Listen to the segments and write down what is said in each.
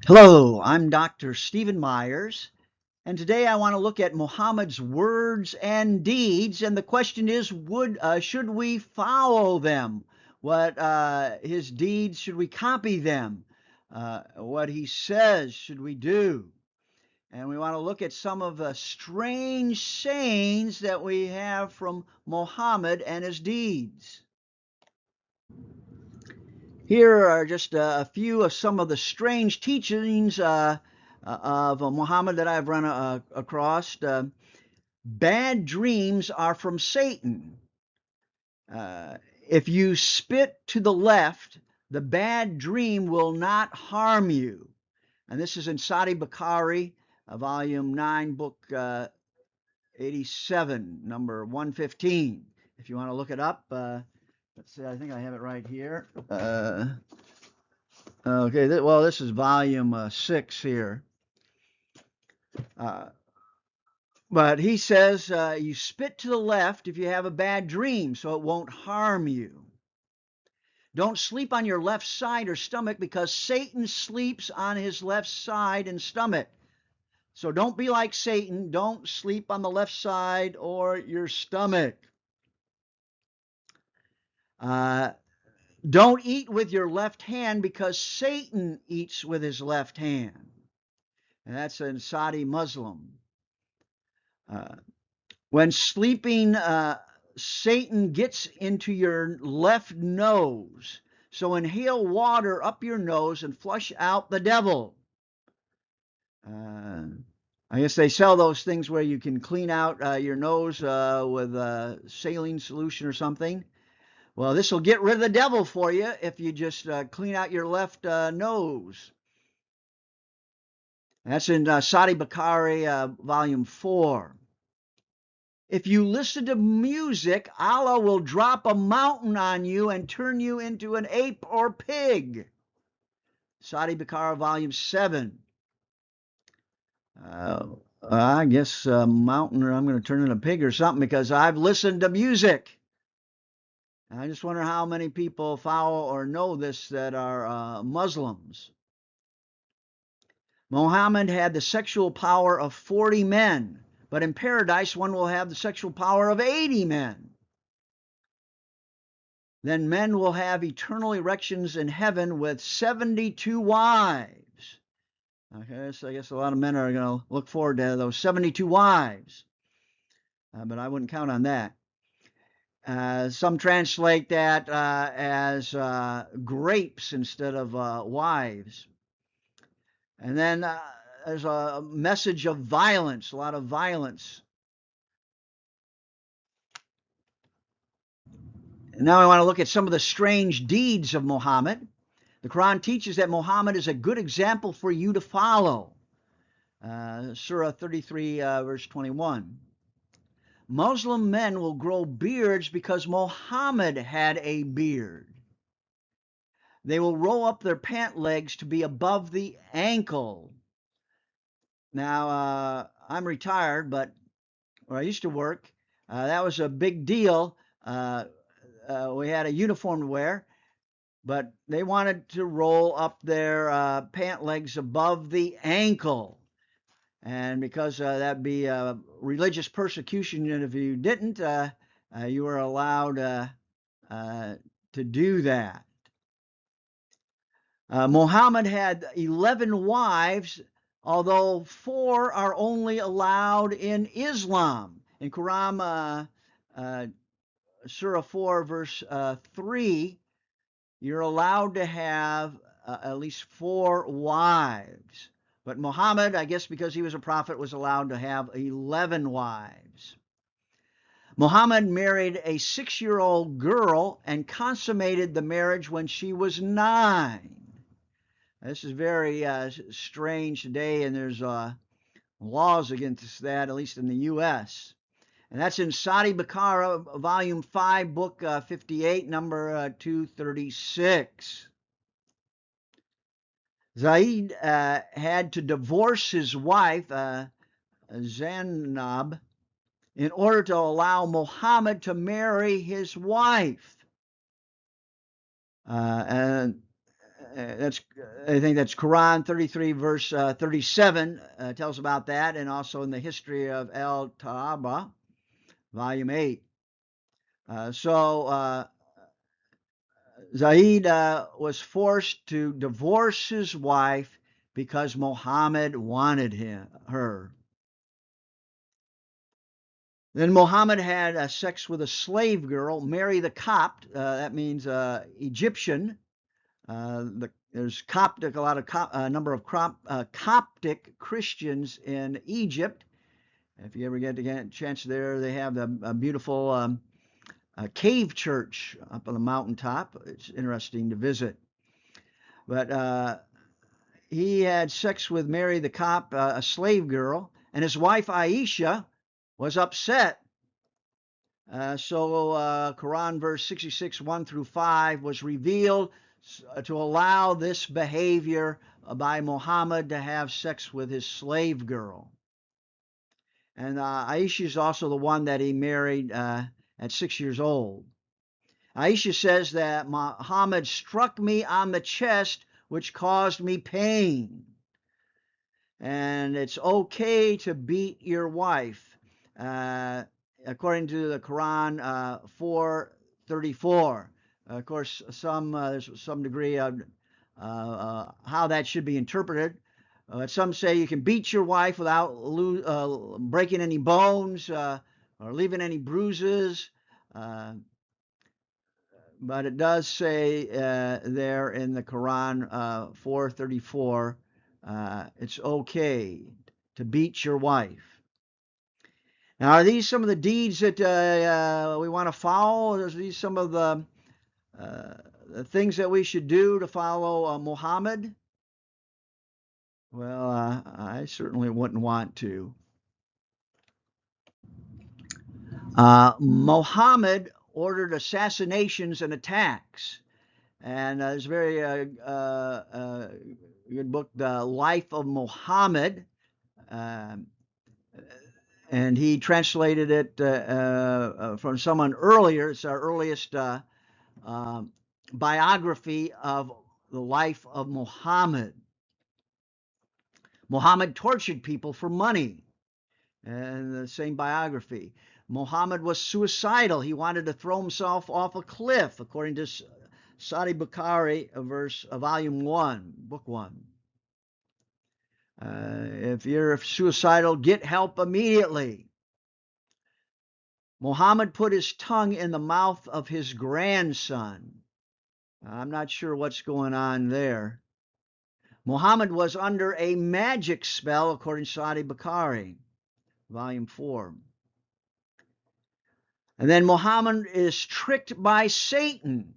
Hello, I'm Dr. Stephen Myers, and today I want to look at Muhammad's words and deeds. And the question is, should we follow them? What his deeds, should we copy them? What he says, should we do? And we want to look at some of the strange sayings that we have from Muhammad and his deeds. Here are just a few of some of the strange teachings of Muhammad that I've run across. Bad dreams are from Satan. Uh, if you spit to the left, the bad dream will not harm you. And this is in Sadi Bukhari, volume 9, book 87, number 115. If you want to look it up, let's see, I think I have it right here. Okay, well, this is volume 6 here. But he says you spit to the left if you have a bad dream, so it won't harm you. Don't sleep on your left side or stomach because Satan sleeps on his left side and stomach. So don't be like Satan. Don't sleep on the left side or your stomach. Don't eat with your left hand because Satan eats with his left hand. And that's a Saudi Muslim. When sleeping, Satan gets into your left nose. So inhale water up your nose and flush out the devil. I guess they sell those things where you can clean out your nose with a saline solution or something. Well, this will get rid of the devil for you if you just clean out your left nose. That's in Sadi Bukhari, volume 4. If you listen to music, Allah will drop a mountain on you and turn you into an ape or pig. Sadi Bukhari, volume 7. I guess a mountain, or I'm going to turn into a pig or something because I've listened to music. I just wonder how many people follow or know this that are Muslims. Muhammad had the sexual power of 40 men, but in paradise one will have the sexual power of 80 men. Then men will have eternal erections in heaven with 72 wives. Okay, so I guess a lot of men are going to look forward to those 72 wives, but I wouldn't count on that. Some translate that as grapes instead of wives. And then there's a message of violence, a lot of violence. And now I want to look at some of the strange deeds of Muhammad. The Quran teaches that Muhammad is a good example for you to follow. Surah 33, verse 21. Muslim men will grow beards because Muhammad had a beard. They will roll up their pant legs to be above the ankle. Now, I'm retired, but where I used to work, that was a big deal. We had a uniform to wear, but they wanted to roll up their pant legs above the ankle. And because that'd be religious persecution, and if you didn't, you were allowed to do that. Muhammad had 11 wives, although 4 are only allowed in Islam. In Quran, Surah 4, verse 3, you're allowed to have at least 4 wives. But Muhammad, I guess because he was a prophet, was allowed to have 11 wives. Muhammad married a 6-year-old girl and consummated the marriage when she was 9. This is very strange today, and there's laws against that, at least in the U.S. And that's in Sadi Bukhari, volume 5, book 58, number 236. Zaid had to divorce his wife, Zainab, in order to allow Muhammad to marry his wife. And I think that's Quran 33 verse 37 tells about that, and also in the history of El Taaba, volume 8. Zaid was forced to divorce his wife because Muhammad wanted her. Then Muhammad had sex with a slave girl, Mary the Copt. That means Egyptian. There's Coptic, a number of Coptic Christians in Egypt. If you ever get a chance there, they have a beautiful cave church up on the mountaintop. It's interesting to visit. But he had sex with Mary the Copt, a slave girl, and his wife Aisha was upset. So Quran verse 66, 1 through 5 was revealed to allow this behavior by Muhammad to have sex with his slave girl. And Aisha is also the one that he married at 6 years old. Aisha says that Muhammad struck me on the chest, which caused me pain. And it's okay to beat your wife, according to the Quran 4:34. Of course, there's some degree of how that should be interpreted. Some say you can beat your wife without breaking any bones or leaving any bruises. But it does say there in the Quran 4:34, it's okay to beat your wife. Now, are these some of the deeds that we want to follow? Are these some of the things that we should do to follow Muhammad? Well, I certainly wouldn't want to. Muhammad ordered assassinations and attacks. And there's a very good book, The Life of Muhammad. And he translated it from someone earlier. It's our earliest biography of the life of Muhammad. Muhammad tortured people for money. And the same biography. Muhammad was suicidal. He wanted to throw himself off a cliff, according to Sahih Bukhari, volume 1, book 1. If you're suicidal, get help immediately. Muhammad put his tongue in the mouth of his grandson. I'm not sure what's going on there. Muhammad was under a magic spell, according to Sahih Bukhari, volume 4. And then Muhammad is tricked by Satan.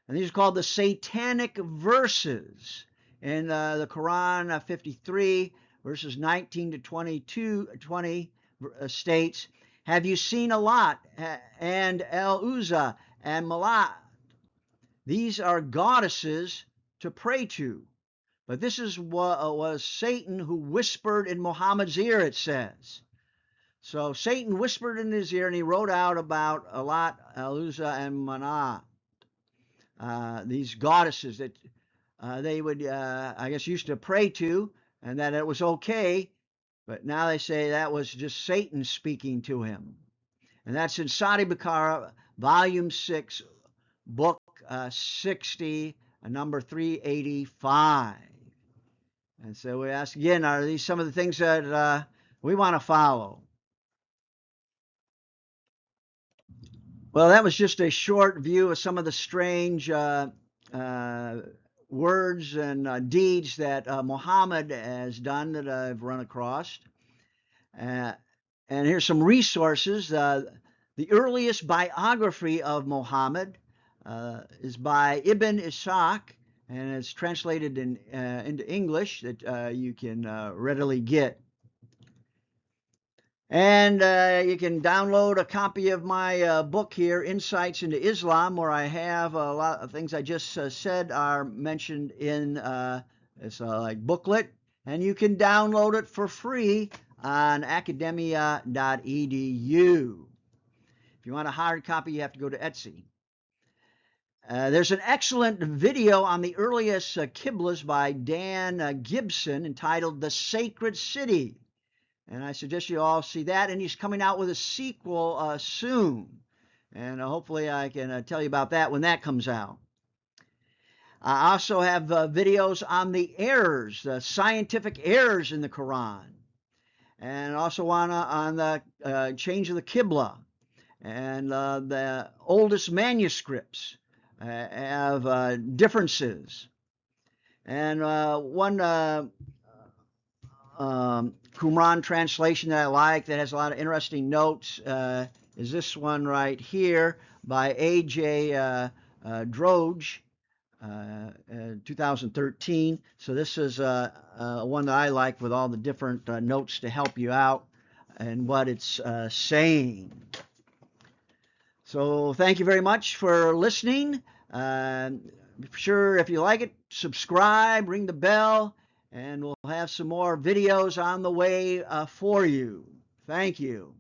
And these are called the satanic verses. In the Quran 53, verses 19 to 20 states, have you seen Alat and El-Uzza and Malat? These are goddesses to pray to. But this was Satan who whispered in Muhammad's ear, it says. So Satan whispered in his ear, and he wrote out about Alat, El-Uzza, and Manat. These goddesses that they would, I guess, used to pray to, and that it was okay, but now they say that was just Satan speaking to him. And that's in Sahih Bukhari, volume 6, book 60, number 385. And so we ask again, are these some of the things that we want to follow? Well, that was just a short view of some of the strange words and deeds that Muhammad has done that I've run across. And here's some resources. The earliest biography of Muhammad is by Ibn Ishaq, and it's translated into English that you can readily get. And you can download a copy of my book here, Insights into Islam, where I have a lot of things I just said are mentioned in this like booklet, and you can download it for free on academia.edu. If you want a hard copy, you have to go to Etsy. There's an excellent video on the earliest Qiblas by Dan Gibson entitled The Sacred City. And I suggest you all see that. And he's coming out with a sequel soon. And hopefully I can tell you about that when that comes out. I also have videos on the errors, the scientific errors in the Quran. And also on the change of the Qibla. And the oldest manuscripts have differences. And one Qur'an translation that I like that has a lot of interesting notes is this one right here by A.J. Droge, 2013. So this is one that I like with all the different notes to help you out and what it's saying. So thank you very much for listening. Be sure if you like it, subscribe, ring the bell, and we'll have some more videos on the way for you. Thank you.